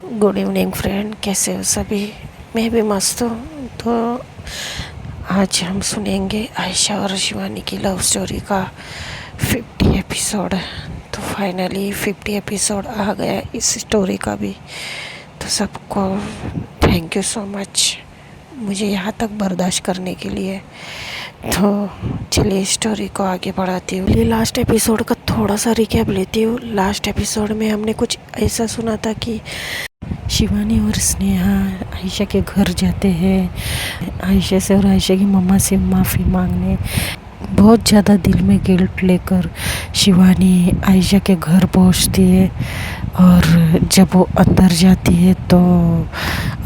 Good evening friend, कैसे हो सभी। मैं भी मस्त हूँ। तो आज हम सुनेंगे आयशा और शिवानी की लव स्टोरी का 50 एपिसोड। तो फाइनली 50 एपिसोड आ गया इस स्टोरी का भी। तो सबको थैंक यू सो मच मुझे यहाँ तक बर्दाश्त करने के लिए। तो चलिए स्टोरी को आगे बढ़ाती हूँ। ये लास्ट एपिसोड का थोड़ा सा रिकैप लेती हूँ। लास्ट एपिसोड में हमने कुछ ऐसा सुना था कि शिवानी और स्नेहा आयशा के घर जाते हैं, आयशा से और आयशा की मम्मा से माफ़ी मांगने। बहुत ज़्यादा दिल में गिल्ट लेकर शिवानी आयशा के घर पहुंचती है और जब वो अंदर जाती है तो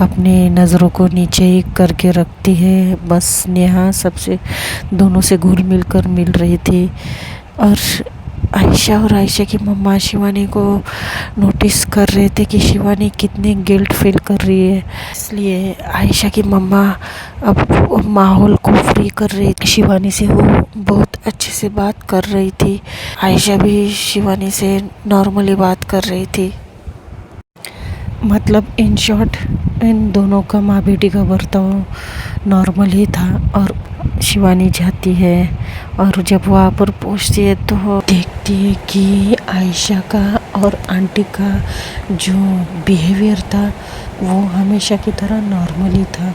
अपनी नज़रों को नीचे ही करके रखती है। बस स्नेहा सबसे दोनों से घुल मिल कर मिल रही थी और आयशा और आयशा की मम्मा शिवानी को नोटिस कर रहे थे कि शिवानी कितनी गिल्ट फील कर रही है। इसलिए आयशा की मम्मा अब माहौल को फ्री कर रही थी। शिवानी से वो बहुत अच्छे से बात कर रही थी। आयशा भी शिवानी से नॉर्मली बात कर रही थी। मतलब इन शॉर्ट इन दोनों का माँ बेटी का बर्ताव नॉर्मल ही था। और शिवानी जाती है और जब वहाँ पर पहुँचती है तो देखती है कि आयशा का और आंटी का जो बिहेवियर था वो हमेशा की तरह नॉर्मल ही था।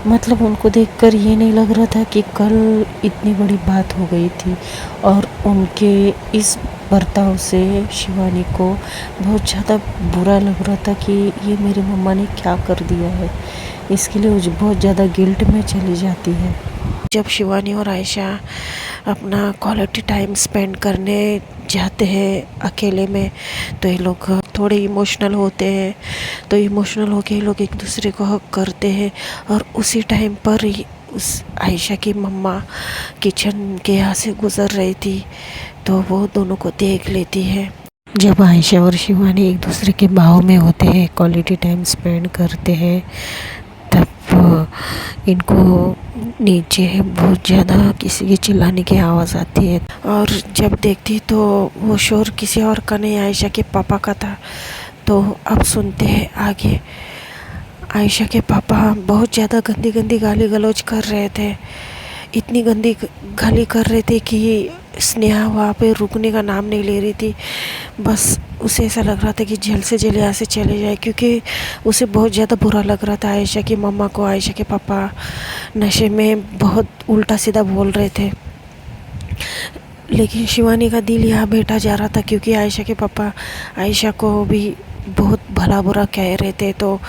मतलब उनको देखकर ये नहीं लग रहा था कि कल इतनी बड़ी बात हो गई थी। और उनके इस बर्ताव से शिवानी को बहुत ज़्यादा बुरा लग रहा था कि ये मेरी मम्मा ने क्या कर दिया है। इसके लिए वो बहुत ज़्यादा गिल्ट में चली जाती है। जब शिवानी और आयशा अपना क्वालिटी टाइम स्पेंड करने जाते हैं अकेले में तो ये लोग थोड़े इमोशनल होते हैं। तो इमोशनल होके ये लोग एक दूसरे को हग करते हैं। और उसी टाइम पर उस आयशा की मम्मा किचन के यहाँ से गुज़र रही थी तो वो दोनों को देख लेती है। जब आयशा और शिवानी एक दूसरे के बाहों में होते हैं, क्वालिटी टाइम स्पेंड करते हैं, तब इनको नीचे बहुत ज़्यादा किसी के चिल्लाने की आवाज़ आती है। और जब देखती तो वो शोर किसी और का नहीं, आयशा के पापा का था। तो अब सुनते हैं आगे। आयशा के पापा बहुत ज़्यादा गंदी गंदी गाली गलौज कर रहे थे। इतनी गंदी गाली कर रहे थे कि स्नेहा वहाँ पे रुकने का नाम नहीं ले रही थी। बस उसे ऐसा लग रहा था कि जल्द से जल्द यहाँ से चले जाए, क्योंकि उसे बहुत ज़्यादा बुरा लग रहा था आयशा की मम्मा को। आयशा के पापा नशे में बहुत उल्टा सीधा बोल रहे थे। लेकिन शिवानी का दिल यहाँ बैठा जा रहा था, क्योंकि आयशा के पापा आयशा को भी बहुत भला बुरा कह रहे थे। तो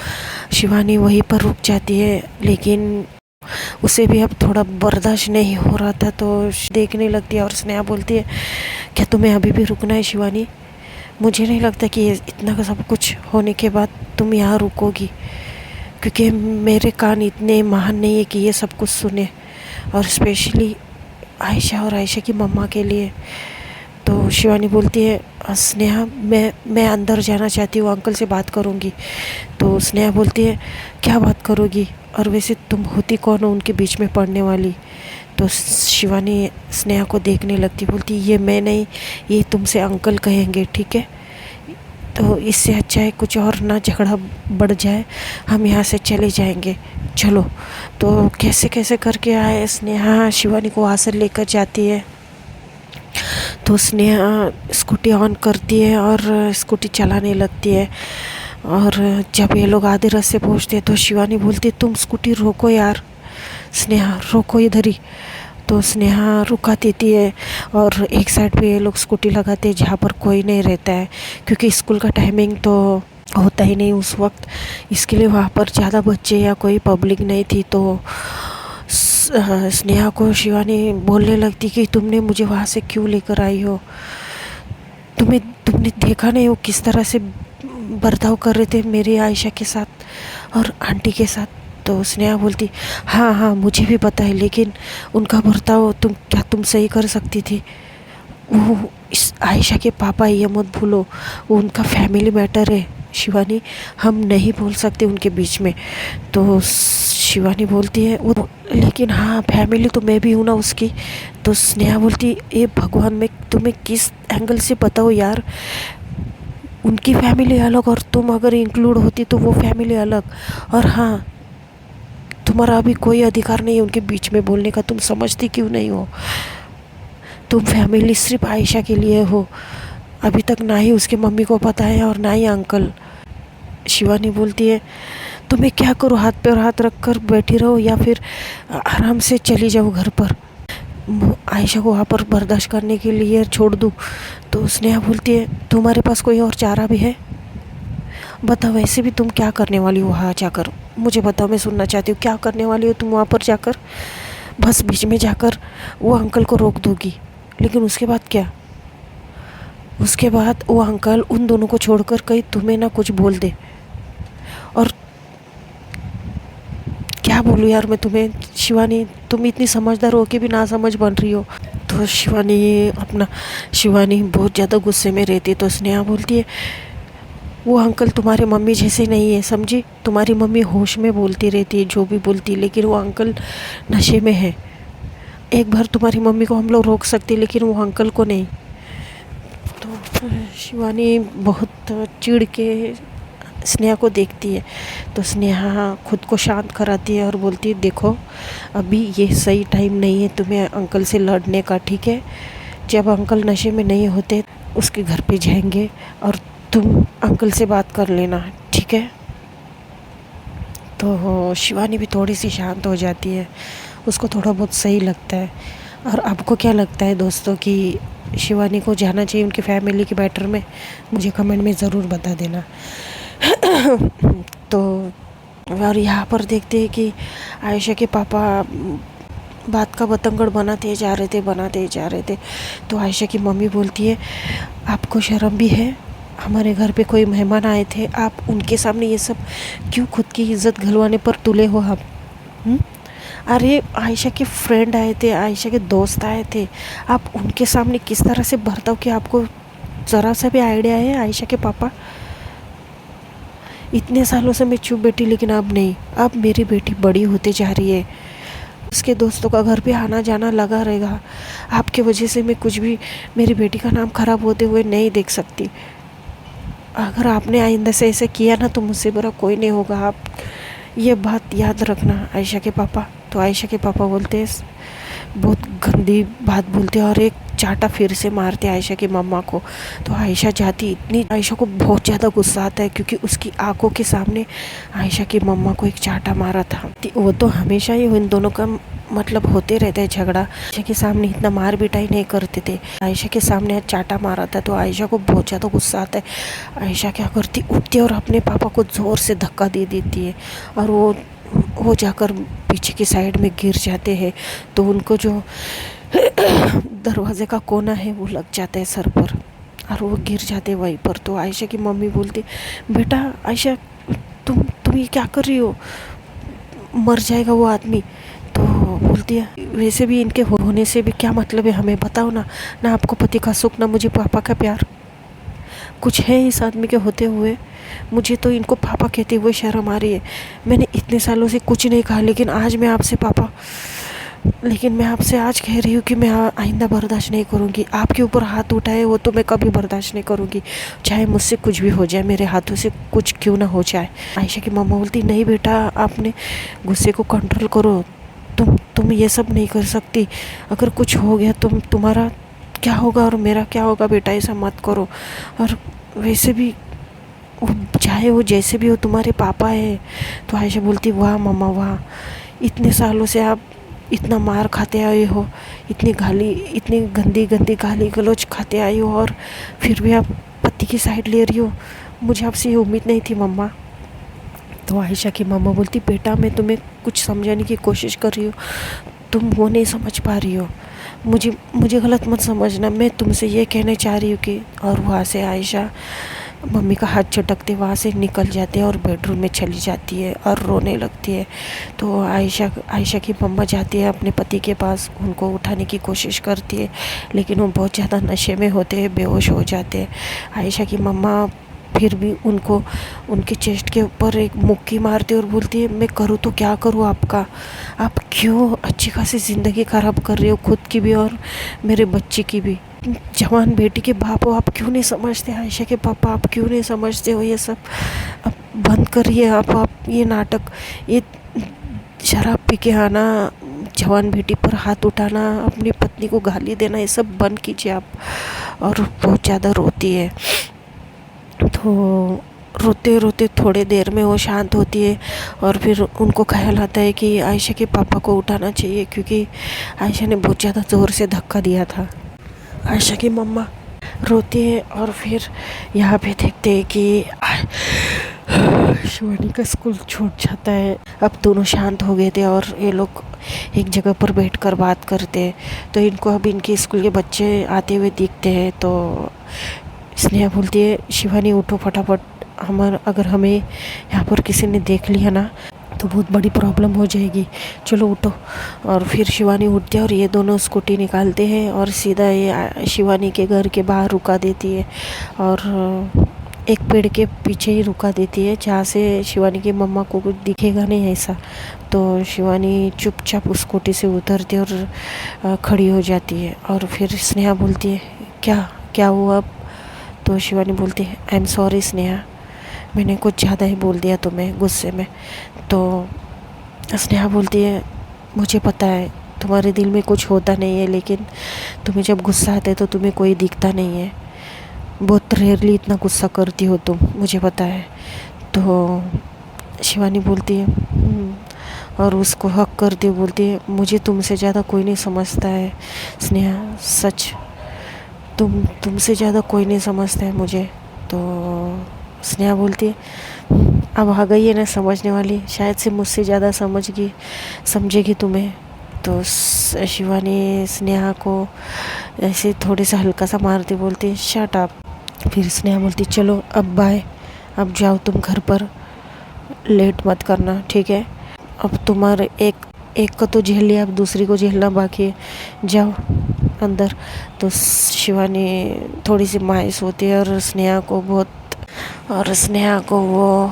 शिवानी वहीं पर रुक जाती है, लेकिन उसे भी अब थोड़ा बर्दाश्त नहीं हो रहा था तो देखने लगती है। और स्नेहा बोलती है, क्या तुम्हें अभी भी रुकना है शिवानी? मुझे नहीं लगता कि इतना का सब कुछ होने के बाद तुम यहाँ रुकोगी, क्योंकि मेरे कान इतने महान नहीं है कि ये सब कुछ सुने, और स्पेशली आयशा और आयशा की मम्मा के लिए। तो शिवानी बोलती है, स्नेहा मैं अंदर जाना चाहती हूँ, अंकल से बात करूँगी। तो स्नेहा बोलती है, क्या बात करोगी? और वैसे तुम होती कौन हो उनके बीच में पड़ने वाली? तो शिवानी स्नेहा को देखने लगती, बोलती ये मैं नहीं, ये तुमसे अंकल कहेंगे, ठीक है? तो इससे अच्छा है कुछ और ना झगड़ा बढ़ जाए, हम यहाँ से चले जाएंगे, चलो। तो कैसे कैसे करके आए स्नेहा शिवानी को वहाँ से लेकर जाती है। तो स्नेहा स्कूटी ऑन करती है और स्कूटी चलाने लगती है। और जब ये लोग आधे रास्ते पहुँचते हैं तो शिवानी बोलती है, तुम स्कूटी रोको यार, स्नेहा रोको इधर ही। तो स्नेहा रुका देती है और एक साइड पे ये लोग स्कूटी लगाते हैं जहाँ पर कोई नहीं रहता है, क्योंकि स्कूल का टाइमिंग तो होता ही नहीं उस वक्त। इसके लिए वहाँ पर ज़्यादा बच्चे या कोई पब्लिक नहीं थी। तो स्नेहा को शिवानी बोलने लगती कि तुमने मुझे वहाँ से क्यों लेकर आई हो? तुमने देखा नहीं वो किस तरह से बर्ताव कर रहे थे मेरी आयशा के साथ और आंटी के साथ? तो स्नेहा बोलती, हाँ हाँ मुझे भी पता है, लेकिन उनका बर्ताव तुम सही कर सकती थी। वो इस आयशा के पापा, ये मत भूलो, वो उनका फैमिली मैटर है शिवानी, हम नहीं बोल सकते उनके बीच में। तो शिवानी बोलती है, वो लेकिन हाँ फैमिली तो मैं भी हूँ ना उसकी। तो स्नेहा बोलती, ये भगवान, मैं तुम्हें किस एंगल से बताऊँ यार, उनकी फैमिली अलग और तुम अगर इंक्लूड होती तो वो फैमिली अलग। और हाँ, तुम्हारा अभी कोई अधिकार नहीं है उनके बीच में बोलने का। तुम समझती क्यों नहीं हो? तुम फैमिली सिर्फ आयशा के लिए हो। अभी तक ना ही उसके मम्मी को पता है और ना ही अंकल। शिवानी बोलती है तो मैं क्या करूँ? हाथ पे हाथ रख कर बैठी रहो या फिर आराम से चली जाओ घर पर? आयशा को वहाँ पर बर्दाश्त करने के लिए छोड़ दूँ? तो स्नेहा बोलती है तुम्हारे पास कोई और चारा भी है? बताओ, वैसे भी तुम क्या करने वाली हो वहाँ जाकर? मुझे बताओ, मैं सुनना चाहती हूँ। क्या करने वाली हो तुम वहाँ पर जाकर? बस बीच में जाकर वो अंकल को रोक दोगी, लेकिन उसके बाद क्या? उसके बाद वो अंकल उन दोनों को छोड़कर कहीं तुम्हें ना कुछ बोल दे। और क्या बोलूँ यार मैं तुम्हें? शिवानी, तुम इतनी समझदार हो के भी ना समझ बन रही हो। तो शिवानी बहुत ज़्यादा गुस्से में रहती है। तो स्नेहा बोलती है वो अंकल तुम्हारे मम्मी जैसे नहीं है, समझी? तुम्हारी मम्मी होश में बोलती रहती है जो भी बोलती, लेकिन वो अंकल नशे में है। एक बार तुम्हारी मम्मी को हम लोग रोक सकते, लेकिन वो अंकल को नहीं। तो शिवानी बहुत चिढ़ के स्नेहा को देखती है। तो स्नेहा खुद को शांत कराती है और बोलती है देखो, अभी ये सही टाइम नहीं है तुम्हें अंकल से लड़ने का, ठीक है? जब अंकल नशे में नहीं होते उसके घर पे जाएंगे और तुम अंकल से बात कर लेना, ठीक है? तो शिवानी भी थोड़ी सी शांत हो जाती है। उसको थोड़ा बहुत सही लगता है। और आपको क्या लगता है दोस्तों कि शिवानी को जाना चाहिए उनकी फैमिली के मैटर में? मुझे कमेंट में ज़रूर बता देना। तो और यहाँ पर देखते हैं कि आयशा के पापा बात का बतंगड़ बनाते जा रहे थे। तो आयशा की मम्मी बोलती है आपको शर्म भी है? हमारे घर पे कोई मेहमान आए थे, आप उनके सामने ये सब क्यों खुद की इज्जत घलवाने पर तुले हो आप? अरे आयशा के फ्रेंड आए थे, आयशा के दोस्त आए थे, आप उनके सामने किस तरह से बर्ताव किया आपको ज़रा सा भी आइडिया है? आयशा के पापा, इतने सालों से मैं चुप बैठी, लेकिन अब नहीं। अब मेरी बेटी बड़ी होते जा रही है, उसके दोस्तों का घर पे आना जाना लगा रहेगा। आपके वजह से मैं कुछ भी मेरी बेटी का नाम खराब होते हुए नहीं देख सकती। अगर आपने आइंदा से ऐसे किया ना तो मुझसे बुरा कोई नहीं होगा, आप ये बात याद रखना आयशा के पापा। तो आयशा के पापा बोलते हैं बहुत गंदी बात बोलते हैं और एक चाटा फिर से मारते आयशा की मम्मा को। तो आयशा जाती, इतनी आयशा को बहुत ज़्यादा गुस्सा आता है क्योंकि उसकी आंखों के सामने आयशा की मम्मा को एक चाटा मारा था। वो तो हमेशा ही इन दोनों का मतलब होते रहता है झगड़ा। आयशा के सामने इतना मार पिटाई नहीं करते थे, आयशा के सामने चाटा मारा था। तो आयशा को बहुत ज़्यादा गुस्सा आता है। आयशा क्या करती, उठती और अपने पापा को ज़ोर से धक्का दे देती है और वो जाकर पीछे की साइड में गिर जाते हैं। तो उनको जो दरवाजे का कोना है वो लग जाता है सर पर और वो गिर जाते वहीं पर। तो आयशा की मम्मी बोलती बेटा आयशा, तुम ये क्या कर रही हो? मर जाएगा वो आदमी। तो बोलती है वैसे भी इनके होने से भी क्या मतलब है हमें? बताओ ना आपको पति का सुख, ना मुझे पापा का प्यार। कुछ है इस आदमी के होते हुए? मुझे तो इनको पापा कहते हुए शर्म आ रही है। मैंने इतने सालों से कुछ नहीं कहा, लेकिन मैं आपसे आज कह रही हूँ कि मैं आइंदा बर्दाश्त नहीं करूँगी। आपके ऊपर हाथ उठाए वो तो मैं कभी बर्दाश्त नहीं करूँगी, चाहे मुझसे कुछ भी हो जाए, मेरे हाथों से कुछ क्यों ना हो जाए। आयशा की मम्मा बोलती नहीं बेटा, आपने गुस्से को कंट्रोल करो, तुम ये सब नहीं कर सकती। अगर कुछ हो गया तुम्हारा क्या होगा और मेरा क्या होगा बेटा, ऐसा मत करो। और वैसे भी चाहे वो जैसे भी हो तुम्हारे पापा है। तो आयशा बोलती वाह मम्मा वाह, इतने सालों से आप इतना मार खाते आए हो, इतनी गंदी गाली गलौज खाते आई हो और फिर भी आप पति की साइड ले रही हो। मुझे आपसे ये उम्मीद नहीं थी मम्मा। तो आयशा की मम्मा बोलती बेटा मैं तुम्हें कुछ समझाने की कोशिश कर रही हूँ, तुम वो नहीं समझ पा रही हो। मुझे गलत मत समझना, मैं तुमसे ये कहना चाह रही हूँ कि। और वहाँ से आयशा मम्मी का हाथ झटकते वहाँ से निकल जाते हैं और बेडरूम में चली जाती है और रोने लगती है। तो आयशा की मम्मा जाती है अपने पति के पास, उनको उठाने की कोशिश करती है, लेकिन वो बहुत ज़्यादा नशे में होते हैं, बेहोश हो जाते हैं। आयशा की मम्मा फिर भी उनको उनके चेस्ट के ऊपर एक मुक्की मारती है और बोलती है मैं करूँ तो क्या करूँ आपका? आप क्यों अच्छी खासी ज़िंदगी ख़राब कर रहे हो, खुद की भी और मेरे बच्चे की भी। जवान बेटी के बाप हो, आप क्यों नहीं समझते? आयशा के पापा, आप क्यों नहीं समझते हो ये सब? अब बंद करिए आप ये नाटक, ये शराब पी के आना, जवान बेटी पर हाथ उठाना, अपनी पत्नी को गाली देना, ये सब बंद कीजिए आप। और बहुत ज़्यादा रोती है, तो रोते रोते थोड़े देर में वो शांत होती है। और फिर उनको ख्याल आता है कि आयशा के पापा को उठाना चाहिए, क्योंकि आयशा ने बहुत ज़्यादा ज़ोर से धक्का दिया था। आयशा की मम्मा रोती है और फिर यहाँ पे देखते हैं कि शिवानी का स्कूल छूट जाता है। अब दोनों शांत हो गए थे और ये लोग एक जगह पर बैठकर बात करते हैं। तो इनको अब इनके स्कूल के बच्चे आते हुए दिखते हैं। तो स्नेहा बोलती है, शिवानी उठो फटाफट, अगर हमें यहाँ पर किसी ने देख लिया ना तो बहुत बड़ी प्रॉब्लम हो जाएगी, चलो उठो। और फिर शिवानी उठती है और ये दोनों स्कूटी निकालते हैं और सीधा ये शिवानी के घर के बाहर रुका देती है। और एक पेड़ के पीछे ही रुका देती है, जहाँ से शिवानी की मम्मा को कुछ दिखेगा नहीं ऐसा। तो शिवानी चुपचाप उस स्कूटी से उतरती है और खड़ी हो जाती है। और फिर स्नेहा बोलती है, क्या हुआ अब? तो शिवानी बोलती है, आई एम सॉरी स्नेहा, मैंने कुछ ज़्यादा ही बोल दिया तुम्हें गुस्से में। तो स्नेहा बोलती है, मुझे पता है तुम्हारे दिल में कुछ होता नहीं है, लेकिन तुम्हें जब गुस्सा आता है तो तुम्हें कोई दिखता नहीं है, बहुत रेयरली इतना गुस्सा करती हो तुम, मुझे पता है। तो शिवानी बोलती है और उसको हक करती हुए बोलती है, मुझे तुमसे ज़्यादा कोई नहीं समझता है स्नेहा, सच, तुमसे ज़्यादा कोई नहीं समझता है मुझे। तो स्नेहा बोलती है, अब आ गई है ना समझने वाली, शायद से मुझसे ज़्यादा समझेगी तुम्हें। तो शिवानी स्नेहा को ऐसे थोड़े सा हल्का सा मारती बोलती है, शट अप। फिर स्नेहा बोलती, चलो अब बाय, अब जाओ तुम घर पर, लेट मत करना, ठीक है? अब तुम्हारे एक को तो झेल लिया, अब दूसरी को झेलना बाकी है, जाओ अंदर। तो शिवानी थोड़ी सी मायूस होती है और स्नेहा को वो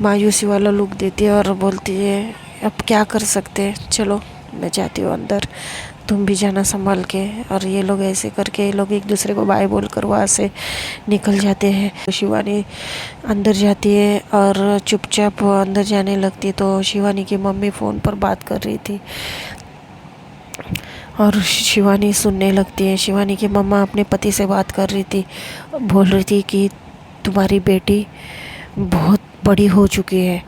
मायूसी वाला लुक देती है और बोलती है, अब क्या कर सकते हैं, चलो मैं जाती हूँ अंदर, तुम भी जाना संभाल के। और ये लोग ऐसे करके ये लोग एक दूसरे को बाय बोल कर वहाँ से निकल जाते हैं। तो शिवानी अंदर जाती है और चुपचाप अंदर जाने लगती है। तो शिवानी की मम्मी फ़ोन पर बात कर रही थी और शिवानी सुनने लगती है। शिवानी की मम्मा अपने पति से बात कर रही थी, बोल रही थी कि तुम्हारी बेटी बहुत बड़ी हो चुकी है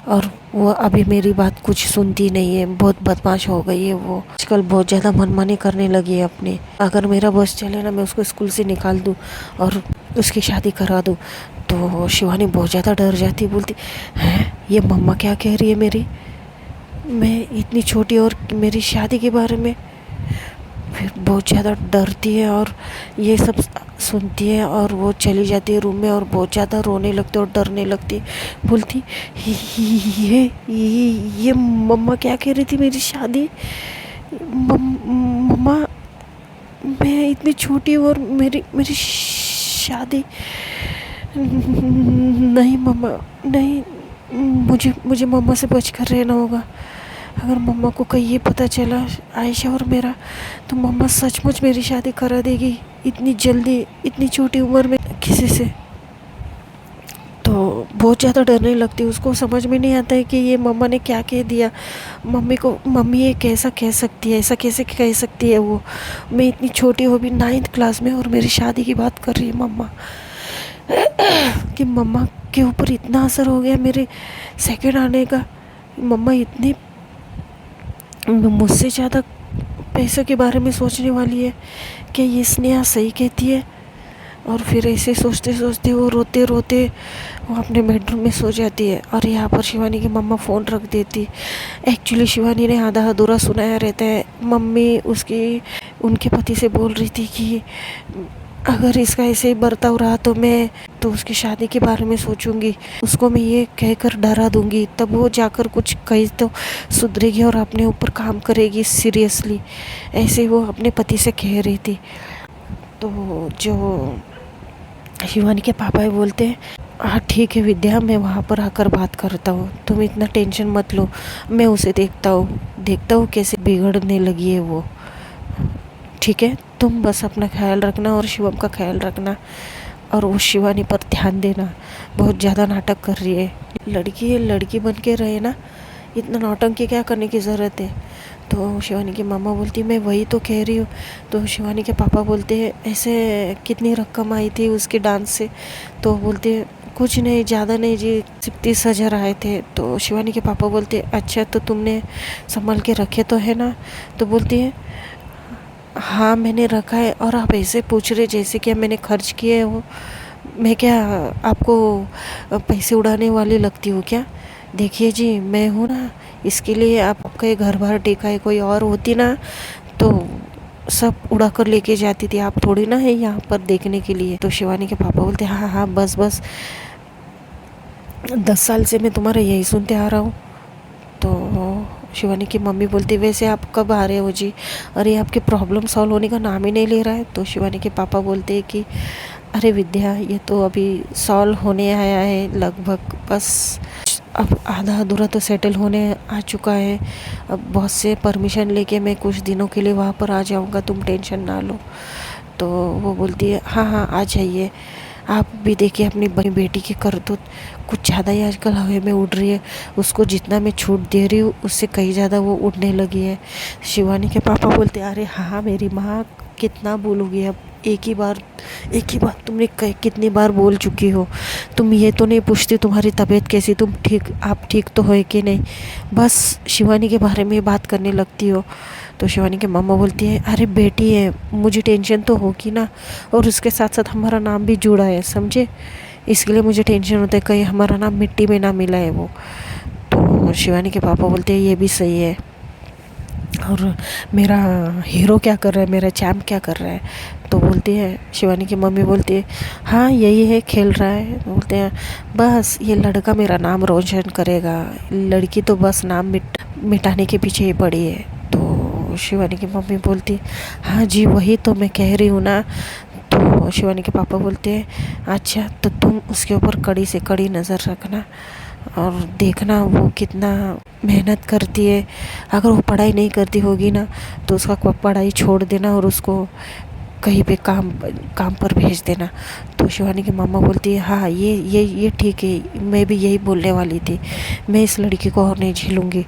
और वो अभी मेरी बात कुछ सुनती नहीं है, बहुत बदमाश हो गई है वो, आजकल बहुत ज़्यादा मनमानी करने लगी है अपनी। अगर मेरा बस चले ना, मैं उसको स्कूल से निकाल दूँ और उसकी शादी करा दूँ। तो शिवानी बहुत ज़्यादा डर जाती, बोलती, हैं ये मम्मा क्या कह रही है मेरी, मैं इतनी छोटी और मेरी शादी के बारे में। फिर बहुत ज़्यादा डरती है और ये सब सुनती है और वो चली जाती है रूम में और बहुत ज़्यादा रोने लगती है और डरने लगती है, बोलती, ये मम्मा क्या कह रही थी, मेरी शादी, मम्मा मैं इतनी छोटी हूँ और मेरी शादी, नहीं मम्मा नहीं, मुझे मम्मा से बच कर रहना होगा। अगर मम्मा को कहीं ये पता चला आयशा और मेरा, तो मम्मा सचमुच मेरी शादी करा देगी इतनी जल्दी, इतनी छोटी उम्र में किसी से। तो बहुत ज़्यादा डरने लगती है, उसको समझ में नहीं आता है कि ये मम्मा ने क्या कह दिया। मम्मी ये कैसा कह सकती है, ऐसा कैसे कह सकती है वो, मैं इतनी छोटी हो भी 9th क्लास में और मेरी शादी की बात कर रही है मम्मा। कि मम्मा के ऊपर इतना असर हो गया मेरे सेकंड आने का, मम्मा इतनी मुझसे ज़्यादा पैसों के बारे में सोचने वाली है, क्या ये स्नेहा सही कहती है? और फिर ऐसे सोचते सोचते वो रोते रोते वो अपने बेडरूम में सो जाती है। और यहाँ पर शिवानी की मम्मा फ़ोन रख देती। एक्चुअली शिवानी ने आधा अधूरा सुनाया रहता है। मम्मी उनके पति से बोल रही थी कि अगर इसका ऐसे ही बर्ताव रहा तो उसकी शादी के बारे में सोचूंगी, उसको मैं ये कहकर डरा दूंगी, तब वो जाकर कुछ कही तो सुधरेगी और अपने ऊपर काम करेगी सीरियसली, ऐसे वो अपने पति से कह रही थी। तो जो शिवानी के पापा बोलते हैं, हाँ ठीक है विद्या, मैं वहाँ पर आकर बात करता हूँ, तुम इतना टेंशन मत लो, मैं उसे देखता हूँ कैसे बिगड़ने लगी है वो, ठीक है। तुम बस अपना ख्याल रखना और शिवम का ख्याल रखना, और वो शिवानी पर ध्यान देना, बहुत ज़्यादा नाटक कर रही है। लड़की है, लड़की बन के रहे ना, इतना नौटंकी क्या करने की ज़रूरत है। तो शिवानी की मामा बोलती मैं वही तो कह रही हूँ। तो शिवानी के पापा बोलते हैं ऐसे कितनी रकम आई थी उसके डांस से। तो बोलते हैं कुछ नहीं, ज़्यादा नहीं जी, सिर्फ 30,000 आए थे। तो शिवानी के पापा बोलते अच्छा तो तुमने संभाल के रखे तो है ना। तो बोलती है हाँ मैंने रखा है, और आप ऐसे पूछ रहे जैसे कि मैंने खर्च किए हो। मैं क्या आपको पैसे उड़ाने वाली लगती हूँ क्या। देखिए जी मैं हूँ ना, इसके लिए आपका घर बार टेका है। कोई और होती ना तो सब उड़ा कर लेके जाती थी, आप थोड़ी ना है यहाँ पर देखने के लिए। तो शिवानी के पापा बोलते हाँ हाँ बस बस, 10 साल से मैं तुम्हारा यही सुनते आ रहा हूँ। तो शिवानी की मम्मी बोलती वैसे आप कब आ रहे हो जी, अरे आपकी प्रॉब्लम सॉल्व होने का नाम ही नहीं ले रहा है। तो शिवानी के पापा बोलते हैं कि अरे विद्या ये तो अभी सॉल्व होने आया है लगभग, बस अब आधा अधूरा तो सेटल होने आ चुका है। अब बॉस से परमिशन लेके मैं कुछ दिनों के लिए वहाँ पर आ जाऊँगा, तुम टेंशन ना लो। तो वो बोलती है हाँ हाँ आ जाइए। आप भी देखिए अपनी बड़ी बेटी की करतूत, कुछ ज़्यादा ही आजकल हवा में उड़ रही है। उसको जितना मैं छूट दे रही हूँ उससे कहीं ज़्यादा वो उड़ने लगी है। शिवानी के पापा बोलते अरे हाँ मेरी माँ कितना बोलोगी अब, एक ही बात तुमने कितनी बार बोल चुकी हो। तुम ये तो नहीं पूछती तुम्हारी तबीयत कैसी, आप ठीक तो हो कि नहीं, बस शिवानी के बारे में बात करने लगती हो। तो शिवानी की मम्मा बोलती है अरे बेटी है, मुझे टेंशन तो होगी ना, और उसके साथ साथ हमारा नाम भी जुड़ा है समझे, इसके लिए मुझे टेंशन होता है कहीं हमारा नाम मिट्टी में ना मिला है वो। तो शिवानी के पापा बोलते हैं ये भी सही है, और मेरा हीरो क्या कर रहा है, मेरा चैम्प क्या कर रहा है। तो बोलती है शिवानी की मम्मी बोलती है हाँ यही है खेल रहा है। बोलते हैं बस ये लड़का मेरा नाम रोशन करेगा, लड़की तो बस नाम मिटाने के पीछे ही पड़ी है। तो शिवानी की मम्मी बोलती हाँ जी वही तो मैं कह रही हूँ ना। तो शिवानी के पापा बोलते हैं अच्छा तो तुम उसके ऊपर कड़ी से कड़ी नज़र रखना, और देखना वो कितना मेहनत करती है। अगर वो पढ़ाई नहीं करती होगी ना तो उसका पढ़ाई छोड़ देना और उसको कहीं पे काम पर भेज देना। तो शिवानी की मामा बोलती है हाँ ये ठीक है, मैं भी यही बोलने वाली थी, मैं इस लड़की को और नहीं झेलूँगी,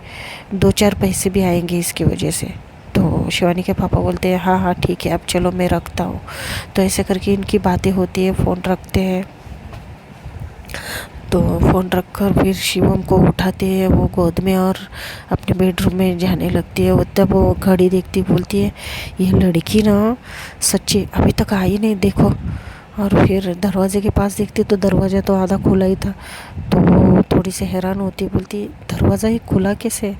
2-4 पैसे भी आएंगे इसकी वजह से। तो शिवानी के पापा बोलते हैं हाँ हाँ ठीक है अब चलो मैं रखता हूँ। तो ऐसे करके इनकी बातें होती है, फ़ोन रखते हैं। तो फ़ोन रख कर फिर शिवम को उठाते हैं वो गोद में और अपने बेडरूम में जाने लगती है। वो तब वो घड़ी देखती बोलती है ये लड़की ना सच्ची अभी तक आई नहीं देखो। और फिर दरवाजे के पास देखती तो दरवाज़ा तो आधा खुला ही था। तो वो थोड़ी सी हैरान होती, बोलती दरवाज़ा ही खुला कैसे।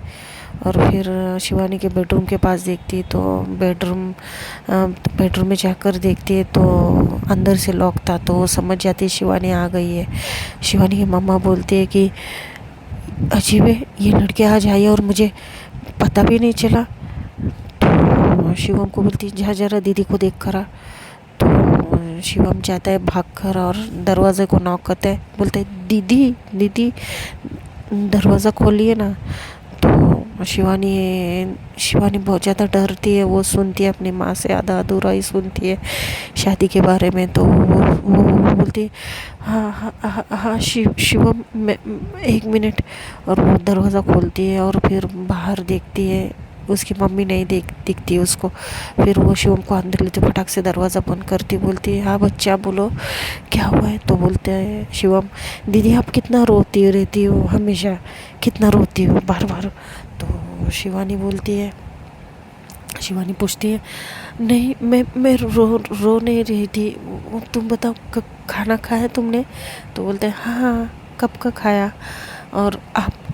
और फिर शिवानी के बेडरूम के पास देखती तो बेडरूम में जाकर देखती है तो अंदर से लॉक था। तो वो समझ जाती है शिवानी आ गई है। शिवानी की मम्मा बोलती है कि अजीब है ये लड़के आज आई और मुझे पता भी नहीं चला। तो शिवम को बोलती जा जरा दीदी को देख कर आ। तो शिवम जाता है भाग कर और दरवाजे को नॉक करता है, बोलता है दीदी दीदी दरवाज़ा खोलिए ना। तो शिवानी बहुत ज़्यादा डरती है, वो सुनती है अपनी माँ से आधा अधूरा ही सुनती है शादी के बारे में। तो वो बोलती है हाँ हाँ हाँ हाँ शिवम मैं 1 मिनट। और वो दरवाज़ा खोलती है और फिर बाहर देखती है, उसकी मम्मी नहीं दिखती उसको। फिर वो शिवम को अंदर लेते फटाक से दरवाज़ा बंद करती, बोलती है हाँ बच्चा बोलो क्या हुआ है। तो बोलते हैं शिवम दीदी आप कितना रोती रहती हो, हमेशा कितना रोती हो बार बार। तो शिवानी पूछती है नहीं मैं रो नहीं रही थी, तुम बताओ खाना खाया तुमने। तो बोलते हैं हाँ कब का खाया, और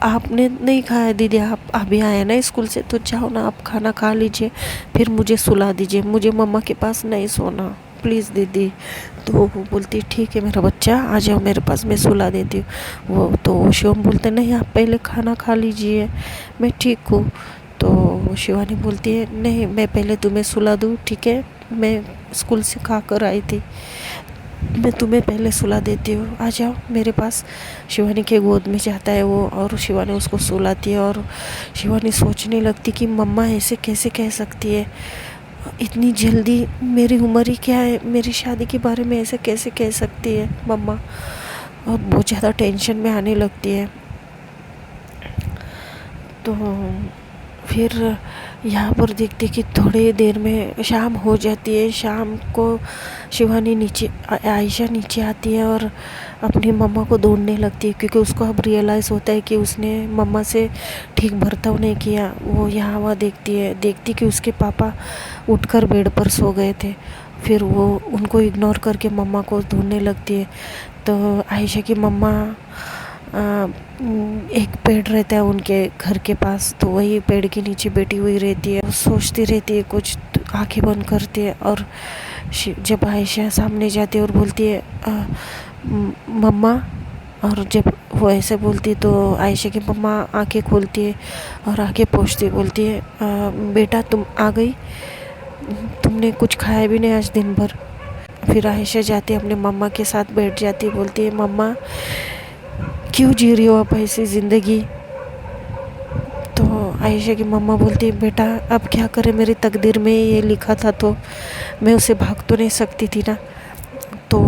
आपने नहीं खाया दीदी, आप अभी आए ना स्कूल से, तो जाओ ना आप खाना खा लीजिए फिर मुझे सुला दीजिए, मुझे मम्मा के पास नहीं सोना प्लीज़ दीदी। तो वो बोलती ठीक है मेरा बच्चा आ जाओ मेरे पास, मैं सुला देती हूँ। वो तो शिवम बोलते नहीं आप पहले खाना खा लीजिए मैं ठीक हूँ। तो शिवानी बोलती है नहीं मैं पहले तुम्हें सुला दूँ ठीक है, मैं स्कूल से खा कर आई थी, मैं तुम्हें पहले सुला देती हूँ आ जाओ मेरे पास। शिवानी के गोद में जाता है वो और शिवानी उसको सुलाती है। और शिवानी सोचने लगती कि मम्मा ऐसे कैसे कह सकती है, इतनी जल्दी, मेरी उम्र ही क्या है, मेरी शादी के बारे में ऐसे कैसे कह सकती है मम्मा। और बहुत ज़्यादा टेंशन में आने लगती है। तो फिर यहाँ पर देखते कि थोड़ी देर में शाम हो जाती है। शाम को शिवानी आयशा नीचे आती है और अपनी मम्मा को ढूंढने लगती है, क्योंकि उसको अब रियलाइज़ होता है कि उसने मम्मा से ठीक बर्ताव नहीं किया। वो यहाँ वहाँ देखती कि उसके पापा उठकर बेड पर सो गए थे। फिर वो उनको इग्नोर करके मम्मा को ढूंढने लगती है। तो आयशा की मम्मा एक पेड़ रहता है उनके घर के पास, तो वही पेड़ के नीचे बैठी हुई रहती है। वो सोचती रहती है कुछ, आंखें बंद करती है। और जब आयशा सामने जाती है और बोलती है मम्मा, और जब वो ऐसे बोलती तो आयशा की मम्मा आंखें खोलती है और आंखें पोंछती बोलती है बेटा तुम आ गई, तुमने कुछ खाया भी नहीं आज दिन भर। फिर आयशा जाती है अपने मम्मा के साथ बैठ जाती है, बोलती है मम्मा क्यों जी रही हो आप ऐसी ज़िंदगी। तो आयशा की मम्मा बोलती है बेटा अब क्या करें, मेरी तकदीर में ये लिखा था तो मैं उसे भाग तो नहीं सकती थी ना। तो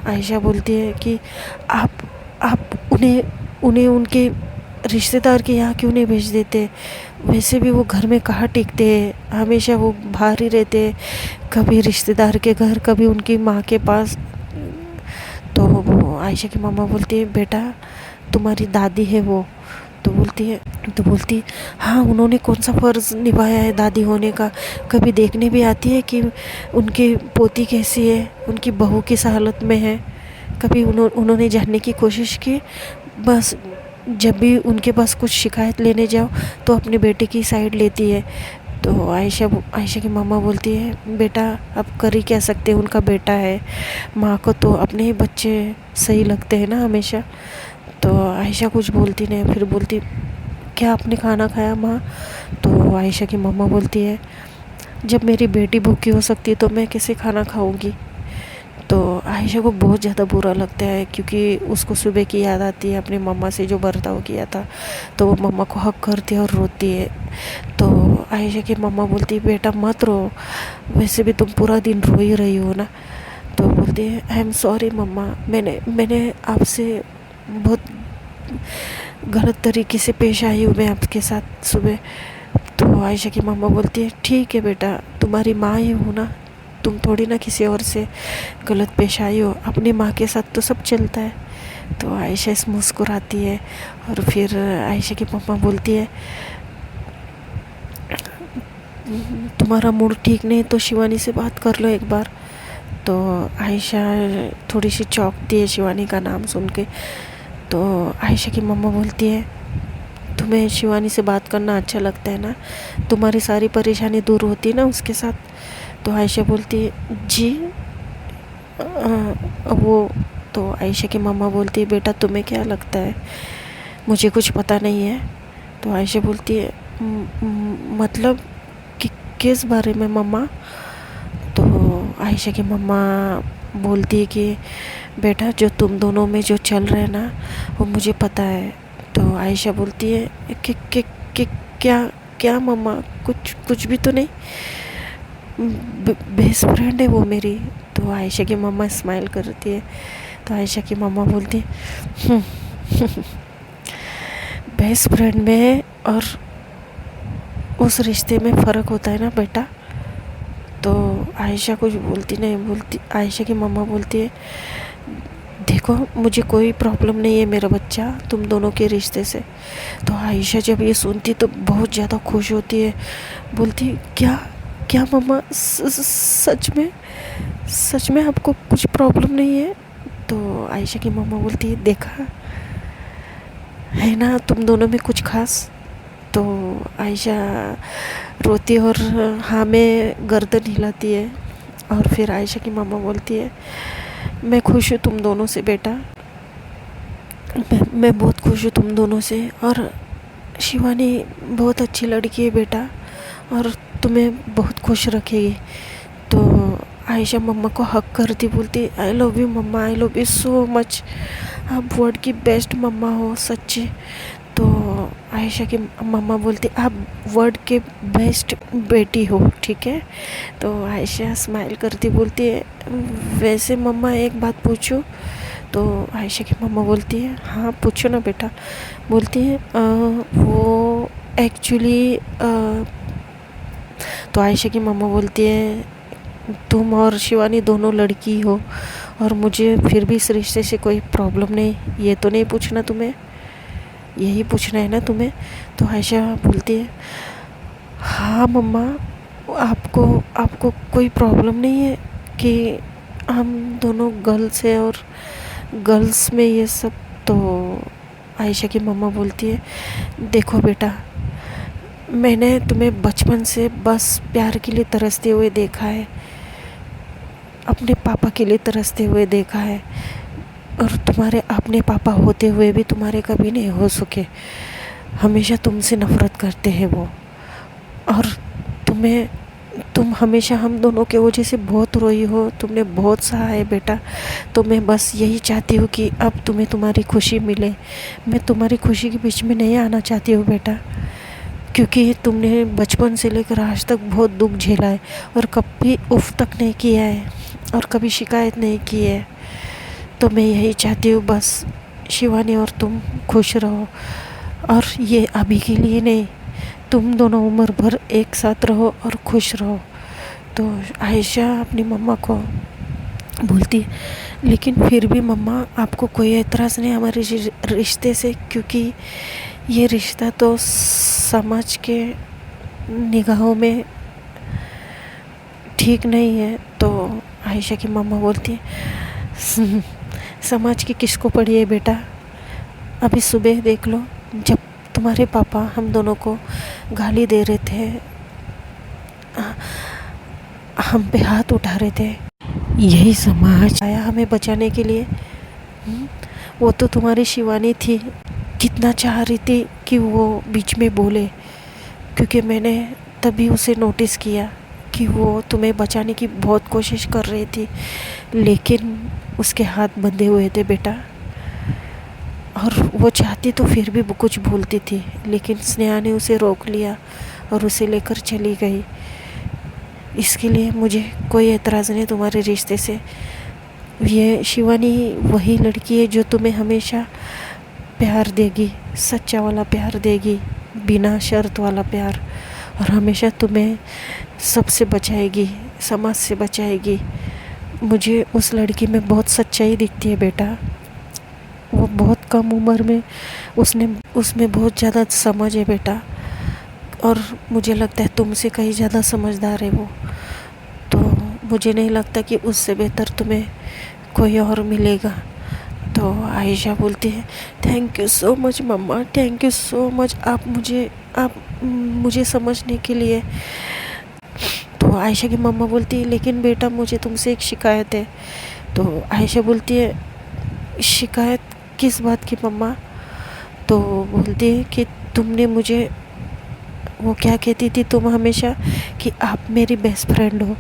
आयशा बोलती है कि आप उन्हें उनके रिश्तेदार के यहाँ क्यों नहीं भेज देते, वैसे भी वो घर में कहाँ टिकते हैं, हमेशा वो बाहर ही रहते हैं, कभी रिश्तेदार के घर कभी उनकी माँ के पास। तो वो आयशा की मम्मा बोलती है बेटा तुम्हारी दादी है वो। तो बोलती हाँ उन्होंने कौन सा फ़र्ज़ निभाया है दादी होने का, कभी देखने भी आती है कि उनकी पोती कैसी है, उनकी बहू किस हालत में है, कभी उन्होंने जानने की कोशिश की। बस जब भी उनके पास कुछ शिकायत लेने जाओ तो अपने बेटे की साइड लेती है। तो आयशा की मम्मा बोलती है बेटा अब कर ही क्या सकते हैं, उनका बेटा है, माँ को तो अपने ही बच्चे सही लगते हैं ना हमेशा। तो आयशा कुछ बोलती नहीं, फिर बोलती क्या आपने खाना खाया माँ। तो आयशा की मम्मा बोलती है जब मेरी बेटी भूखी हो सकती है तो मैं कैसे खाना खाऊंगी। तो आयशा को बहुत ज़्यादा बुरा लगता है, क्योंकि उसको सुबह की याद आती है अपनी मम्मा से जो बर्ताव किया था। तो वो मम्मा को हक करती है और रोती है। तो आयशा की मम्मा बोलती है बेटा मत रो, वैसे भी तुम पूरा दिन रो ही रही हो ना। तो बोलती है आई एम सॉरी मम्मा, मैंने आपसे बहुत गलत तरीके से पेश आई हूँ मैं आपके साथ सुबह। तो आयशा की मम्मा बोलती है ठीक है बेटा, तुम्हारी माँ ही हूँ ना, तुम थोड़ी ना किसी और से गलत पेश आई हो, अपनी माँ के साथ तो सब चलता है। तो आयशा इस मुस्कुराती है। और फिर आयशा की मम्मा बोलती है तुम्हारा मूड ठीक नहीं तो शिवानी से बात कर लो एक बार। तो आयशा थोड़ी सी चौंकती है शिवानी का नाम सुन के। तो आयशा की मम्मा बोलती है तुम्हें शिवानी से बात करना अच्छा लगता है ना, तुम्हारी सारी परेशानी दूर होती है ना उसके साथ। तो आयशा बोलती है जी वो। तो आयशा की मम्मा बोलती है बेटा तुम्हें क्या लगता है, मुझे कुछ पता नहीं है। तो आयशा बोलती है मतलब कि किस बारे में मम्मा। तो आयशा की मम्मा बोलती है कि बेटा जो तुम दोनों में जो चल रहा है ना वो मुझे पता है। तो आयशा बोलती है कि क्या क्या मम्मा, कुछ भी तो नहीं, बेस्ट फ्रेंड है वो मेरी। तो आयशा की मम्मा स्माइल करती है। तो आयशा की मम्मा बोलती है बेस्ट फ्रेंड में और उस रिश्ते में फ़र्क होता है ना बेटा। तो आयशा कुछ बोलती नहीं, आयशा की मम्मा बोलती है देखो मुझे कोई प्रॉब्लम नहीं है मेरा बच्चा तुम दोनों के रिश्ते से। तो आयशा जब ये सुनती तो बहुत ज़्यादा खुश होती है, बोलती क्या मम्मा सच में आपको कुछ प्रॉब्लम नहीं है। तो आयशा की मम्मा बोलती है देखा है ना तुम दोनों में कुछ खास। तो आयशा रोती और हाँ में गर्दन हिलाती है। और फिर आयशा की मम्मा बोलती है मैं खुश हूँ तुम दोनों से बेटा, मैं बहुत खुश हूँ तुम दोनों से, और शिवानी बहुत अच्छी लड़की है बेटा और तुम्हें बहुत खुश रखेगी। तो आयशा मम्मा को हक करती बोलती I love you mamma, I love you so much, आप वर्ल्ड की बेस्ट मम्मा हो सच्ची। तो आयशा की मम्मा बोलती आप वर्ल्ड के बेस्ट बेटी हो, ठीक है। तो आयशा स्माइल करती बोलती है वैसे मम्मा एक बात पूछूं। तो आयशा की मम्मा बोलती है हाँ पूछो ना बेटा। बोलती है वो एक्चुअली तो आयशा की मम्मा बोलती है तुम और शिवानी दोनों लड़की हो और मुझे फिर भी इस रिश्ते से कोई प्रॉब्लम नहीं, ये तो नहीं पूछना तुम्हें, यही पूछना है ना तुम्हें। तो आयशा बोलती है हाँ मम्मा, आपको आपको कोई प्रॉब्लम नहीं है कि हम दोनों गर्ल्स हैं और गर्ल्स में ये सब। तो आयशा की मम्मा बोलती है देखो बेटा, मैंने तुम्हें बचपन से बस प्यार के लिए तरसते हुए देखा है, अपने पापा के लिए तरसते हुए देखा है, और तुम्हारे अपने पापा होते हुए भी तुम्हारे कभी नहीं हो सके, हमेशा तुमसे नफ़रत करते हैं वो। और तुम हमेशा हम दोनों के वजह से बहुत रोई हो, तुमने बहुत सहा है बेटा। तो मैं बस यही चाहती हूँ कि अब तुम्हें तुम्हारी खुशी मिले। मैं तुम्हारी खुशी के बीच में नहीं आना चाहती हूँ बेटा, क्योंकि तुमने बचपन से लेकर आज तक बहुत दुख झेला है और कभी उफ तक नहीं किया है और कभी शिकायत नहीं की है। तो मैं यही चाहती हूँ बस शिवानी और तुम खुश रहो, और ये अभी के लिए नहीं, तुम दोनों उम्र भर एक साथ रहो और खुश रहो। तो आयशा अपनी मम्मा को बोलती लेकिन फिर भी मम्मा आपको कोई एतराज़ नहीं हमारे रिश्ते से, क्योंकि ये रिश्ता तो समाज के निगाहों में ठीक नहीं है। तो आयशा की मम्मा बोलती है समाज की किसको पड़ी है बेटा, अभी सुबह देख लो जब तुम्हारे पापा हम दोनों को गाली दे रहे थे, हम पे हाथ उठा रहे थे, यही समाज आया हमें बचाने के लिए। वो तो तुम्हारी शिवानी थी, कितना चाह रही थी कि वो बीच में बोले, क्योंकि मैंने तभी उसे नोटिस किया कि वो तुम्हें बचाने की बहुत कोशिश कर रही थी, लेकिन उसके हाथ बंधे हुए थे बेटा। और वो चाहती तो फिर भी कुछ बोलती थी, लेकिन स्नेहा ने उसे रोक लिया और उसे लेकर चली गई। इसके लिए मुझे कोई एतराज़ नहीं तुम्हारे रिश्ते से। ये शिवानी वही लड़की है जो तुम्हें हमेशा प्यार देगी, सच्चा वाला प्यार देगी, बिना शर्त वाला प्यार, और हमेशा तुम्हें सबसे बचाएगी, समाज से बचाएगी। मुझे उस लड़की में बहुत सच्चाई दिखती है बेटा। वो बहुत कम उम्र में उसमें बहुत ज़्यादा समझ है बेटा, और मुझे लगता है तुमसे कहीं ज़्यादा समझदार है वो। तो मुझे नहीं लगता कि उससे बेहतर तुम्हें कोई और मिलेगा। तो आयशा बोलती है thank you so much mamma, thank you so much, आप मुझे समझने के लिए। तो आयशा की मम्मा बोलती है लेकिन बेटा मुझे तुमसे एक शिकायत है। तो आयशा बोलती है शिकायत किस बात की मम्मा। तो बोलती है कि तुमने मुझे, वो क्या कहती थी तुम हमेशा कि आप मेरी बेस्ट फ्रेंड हो,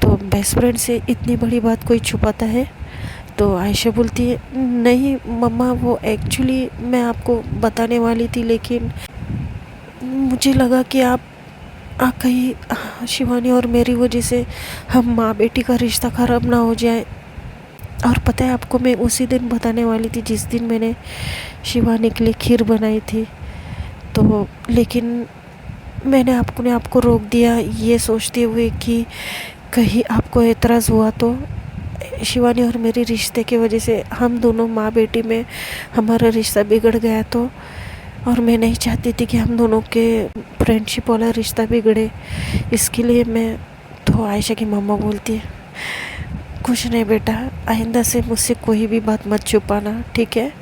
तो बेस्ट फ्रेंड से इतनी बड़ी बात कोई छुपाता है। तो आयशा बोलती है नहीं मम्मा, वो एक्चुअली मैं आपको बताने वाली थी, लेकिन मुझे लगा कि आप कहीं शिवानी और मेरी वजह से हम माँ बेटी का रिश्ता ख़राब ना हो जाए। और पता है आपको, मैं उसी दिन बताने वाली थी जिस दिन मैंने शिवानी के लिए खीर बनाई थी। तो लेकिन मैंने आपको रोक दिया, ये सोचते हुए कि कहीं आपको एतराज़ हुआ तो। शिवानी और मेरे रिश्ते की वजह से हम दोनों माँ बेटी में हमारा रिश्ता बिगड़ गया तो, और मैं नहीं चाहती थी कि हम दोनों के फ्रेंडशिप वाला रिश्ता बिगड़े, इसके लिए मैं। तो आयशा की मम्मा बोलती है कुछ नहीं बेटा, आइंदा से मुझसे कोई भी बात मत छुपाना, ठीक है।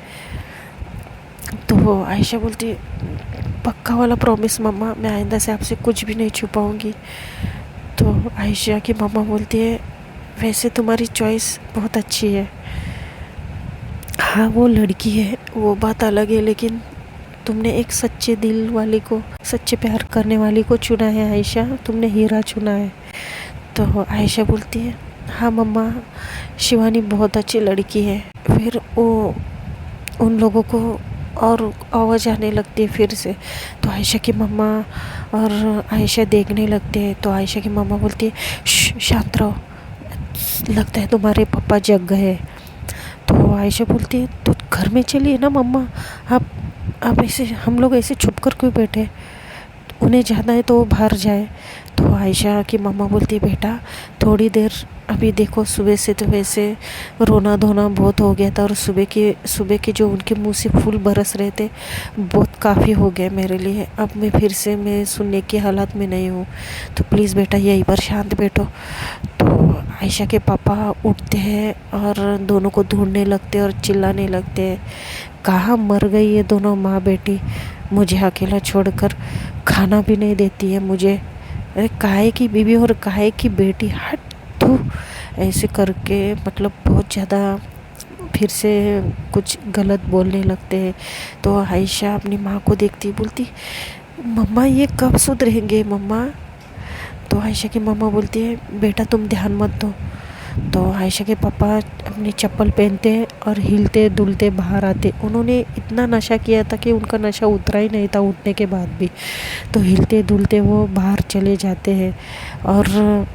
तो आयशा बोलती है पक्का वाला प्रॉमिस मम्मा, मैं आइंदा से आपसे कुछ भी नहीं छुपाऊंगी। तो आयशा की मम्मा बोलती है वैसे तुम्हारी चॉइस बहुत अच्छी है, हाँ वो लड़की है वो बात अलग है, लेकिन तुमने एक सच्चे दिल वाली को, सच्चे प्यार करने वाली को चुना है आयशा, तुमने हीरा चुना है। तो आयशा बोलती है हाँ मम्मा, शिवानी बहुत अच्छी लड़की है। फिर वो उन लोगों को और आवाज़ आने लगती है फिर से। तो आयशा की मम्मा और आयशा देखने लगते हैं। तो आयशा की मम्मा बोलती है शांत रहो, लगता है तुम्हारे पापा जग गए। तो आयशा बोलती है तो घर में चलिए ना मम्मा, आप ऐसे हम लोग ऐसे छुप कर क्यों बैठे, उन्हें जाना है तो वो बाहर जाए। तो आयशा की मम्मा बोलती है बेटा थोड़ी देर, अभी देखो सुबह से तो वैसे रोना धोना बहुत हो गया था, और सुबह के जो उनके मुंह से फूल बरस रहे थे बहुत काफ़ी हो गए मेरे लिए। अब मैं सुनने की हालत में नहीं हूँ, तो प्लीज़ बेटा यहीं पर शांत बैठो। तो आयशा के पापा उठते हैं और दोनों को ढूंढने लगते हैं और चिल्लाने लगते हैं, कहाँ मर गई ये दोनों माँ बेटी, मुझे अकेला छोड़कर, खाना भी नहीं देती है मुझे, अरे काहे की बीवी और काहे की बेटी, हट तू। ऐसे करके मतलब बहुत ज़्यादा फिर से कुछ गलत बोलने लगते हैं। तो आयशा अपनी माँ को देखती बोलती मम्मा ये कब सुधरेंगे मम्मा। तो आयशा की मम्मा बोलती है बेटा तुम ध्यान मत दो। तो आयशा के पापा अपनी चप्पल पहनते और हिलते डुलते बाहर आते। उन्होंने इतना नशा किया था कि उनका नशा उतरा ही नहीं था उठने के बाद भी। तो हिलते डुलते वो बाहर चले जाते हैं और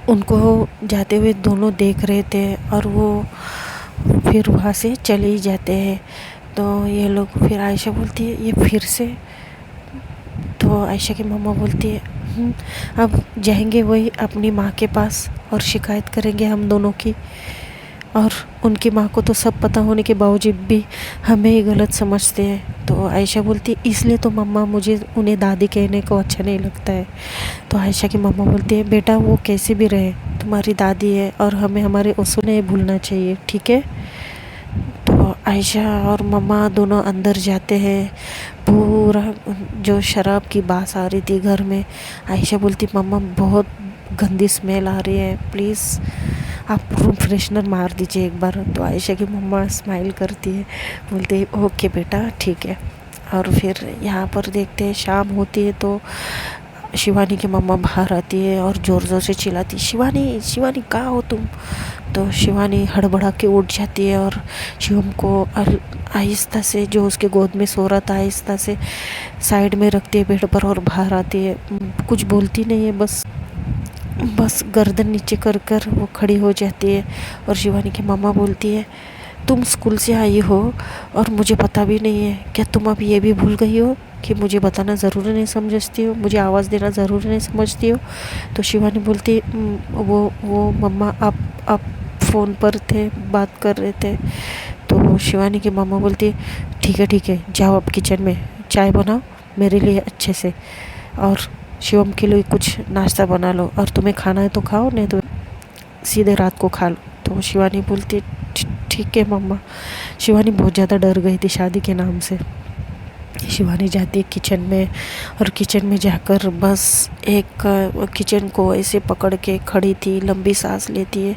उनको जाते हुए दोनों देख रहे थे और वो फिर वहाँ से चले ही जाते हैं। तो ये लोग फिर आयशा बोलती है ये फिर से। तो आयशा की मम्मा बोलती है अब जाएंगे वही अपनी माँ के पास और शिकायत करेंगे हम दोनों की, और उनकी माँ को तो सब पता होने के बावजूद भी हमें ही गलत समझते हैं। तो आयशा बोलती है इसलिए तो मम्मा मुझे उन्हें दादी कहने को अच्छा नहीं लगता है। तो आयशा की मम्मा बोलती है बेटा वो कैसे भी रहे तुम्हारी दादी है और हमें हमारे उसूल नहीं भूलना चाहिए, ठीक है। तो आयशा और मम्मा दोनों अंदर जाते हैं। पूरा जो शराब की बास आ रही थी घर में, आयशा बोलती मम्मा बहुत गंदी स्मेल आ रही है, प्लीज़ आप रूम फ्रेशनर मार दीजिए एक बार। तो आयशा की मम्मा स्माइल करती है, बोलती है ओके बेटा ठीक है। और फिर यहाँ पर देखते हैं शाम होती है तो शिवानी की मम्मा बाहर आती है और ज़ोर ज़ोर से चिल्लाती शिवानी शिवानी कहाँ हो तुम। तो शिवानी हड़बड़ा के उठ जाती है और शिवम को आहिस्ता से, जो उसके गोद में सो रहा था, आहिस्ता से साइड में रखती है बेड पर और बाहर आती है। कुछ बोलती नहीं है, बस गर्दन नीचे कर कर वो खड़ी हो जाती है। और शिवानी की मम्मा बोलती है तुम स्कूल से आई हो और मुझे पता भी नहीं है, क्या तुम अब ये भी भूल गई हो कि मुझे बताना ज़रूरी नहीं समझती हो, मुझे आवाज़ देना ज़रूरी नहीं समझती हो। तो शिवानी बोलती वो मम्मा आप फ़ोन पर थे, बात कर रहे थे। तो शिवानी की मम्मा बोलती ठीक है जाओ अब किचन में चाय बनाओ मेरे लिए अच्छे से, और शिवम के लिए कुछ नाश्ता बना लो, और तुम्हें खाना है तो खाओ नहीं तो सीधे रात को खा लो। तो शिवानी बोलती ठीक है मम्मा। शिवानी बहुत ज़्यादा डर गई थी शादी के नाम से। शिवानी जाती है किचन में और किचन में जाकर बस एक किचन को ऐसे पकड़ के खड़ी थी, लंबी सांस लेती है,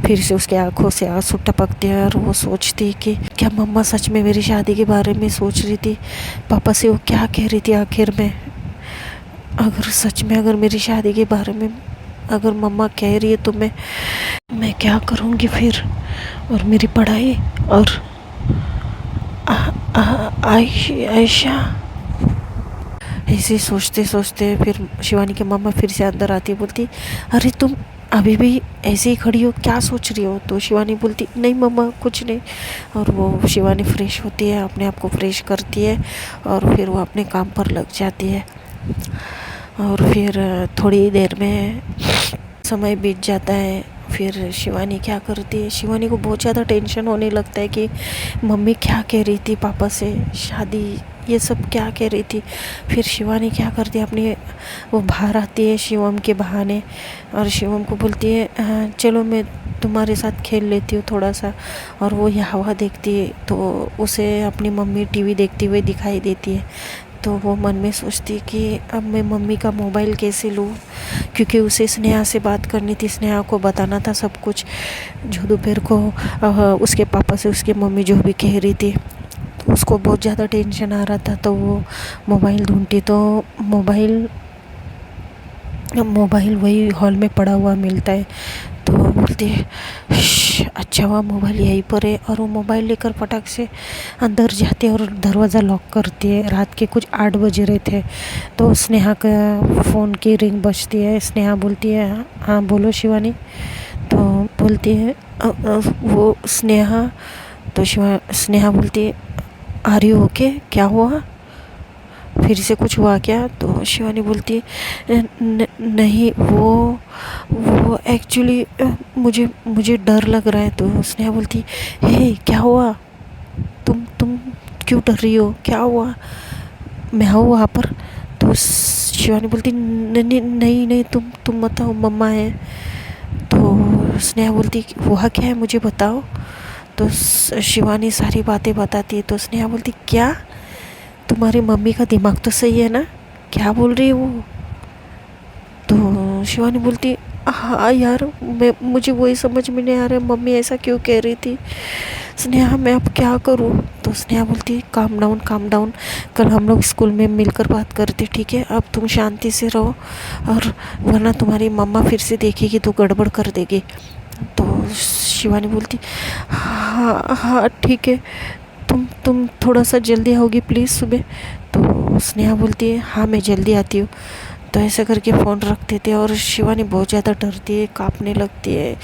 फिर से उसके आंखों से आंसू टपकते हैं और वो सोचती कि क्या मम्मा सच में मेरी शादी के बारे में सोच रही थी, पापा से वो क्या कह रही थी आखिर में। अगर सच में अगर मेरी शादी के बारे में अगर मम्मा कह रही है तो मैं क्या करूँगी फिर, और मेरी पढ़ाई, और आयशा। ऐसे सोचते सोचते फिर शिवानी की मम्मा फिर से अंदर आती है, बोलती अरे तुम अभी भी ऐसे ही खड़ी हो, क्या सोच रही हो। तो शिवानी बोलती नहीं मम्मा कुछ नहीं। और वो शिवानी फ्रेश होती है, अपने आप को फ्रेश करती है और फिर वो अपने काम पर लग जाती है। और फिर थोड़ी देर में समय बीत जाता है। फिर शिवानी क्या करती है, शिवानी को बहुत ज़्यादा टेंशन होने लगता है कि मम्मी क्या कह रही थी पापा से, शादी ये सब क्या कह रही थी। फिर शिवानी क्या करती है, अपनी वो बाहर आती है शिवम के बहाने और शिवम को बोलती है चलो मैं तुम्हारे साथ खेल लेती हूँ थोड़ा सा। और वो यह हवा देखती है तो उसे अपनी मम्मी टीवी देखती हुई दिखाई देती है। तो वो मन में सोचती कि अब मैं मम्मी का मोबाइल कैसे लूँ, क्योंकि उसे स्नेहा से बात करनी थी, स्नेहा को बताना था सब कुछ जो दोपहर को उसके पापा से उसकी मम्मी जो भी कह रही थी। तो उसको बहुत ज़्यादा टेंशन आ रहा था, तो वो मोबाइल ढूंढती तो मोबाइल वही हॉल में पड़ा हुआ मिलता है। तो बोलती है अच्छा हुआ मोबाइल यहीं पर है, और वो मोबाइल लेकर फटाक से अंदर जाती है और दरवाज़ा लॉक करती है। रात के कुछ 8 बज रहे थे, तो स्नेहा का फ़ोन की रिंग बजती है। स्नेहा बोलती है हाँ बोलो शिवानी। तो बोलती है वो स्नेहा, तो स्नेहा बोलती है आर यू ओके, क्या हुआ, फिर से कुछ हुआ क्या? तो शिवानी बोलती है नहीं वो एक्चुअली मुझे डर लग रहा है। तो स्नेहा बोलती है हे क्या हुआ, तुम क्यों डर रही हो, क्या हुआ, मैं हूँ वहाँ पर। तो शिवानी बोलती नहीं नहीं नहीं तुम मत आओ, मम्मा है। तो स्नेहा बोलती हुआ क्या है मुझे बताओ। तो शिवानी सारी बातें बताती है। तो स्नेहा बोलती क्या, तुम्हारी मम्मी का दिमाग तो सही है ना, क्या बोल रही है वो। तो शिवानी बोलती हाँ यार मुझे वही समझ में नहीं आ रहा है, मम्मी ऐसा क्यों कह रही थी। स्नेहा मैं अब क्या करूँ। तो स्नेहा बोलती काम डाउन, कल हम लोग स्कूल में मिलकर बात करते ठीक है, अब तुम शांति से रहो, और वरना तुम्हारी मम्मा फिर से देखेगी तो गड़बड़ कर देगी। तो शिवानी बोलती हाँ हाँ ठीक है, तुम थोड़ा सा जल्दी आओगी प्लीज़ सुबह। तो स्नेहा बोलती है हाँ मैं जल्दी आती हूँ। तो ऐसा करके फ़ोन रख देते हैं, और शिवानी बहुत ज़्यादा डरती है, काँपने लगती है,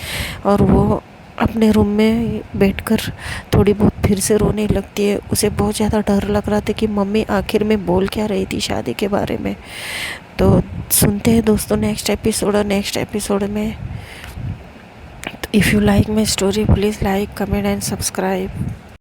और वो अपने रूम में बैठकर थोड़ी बहुत फिर से रोने लगती है। उसे बहुत ज़्यादा डर लग रहा था कि मम्मी आखिर में बोल क्या रही थी शादी के बारे में। तो सुनते हैं दोस्तों नेक्स्ट एपिसोड में। If you like my story please like comment and subscribe.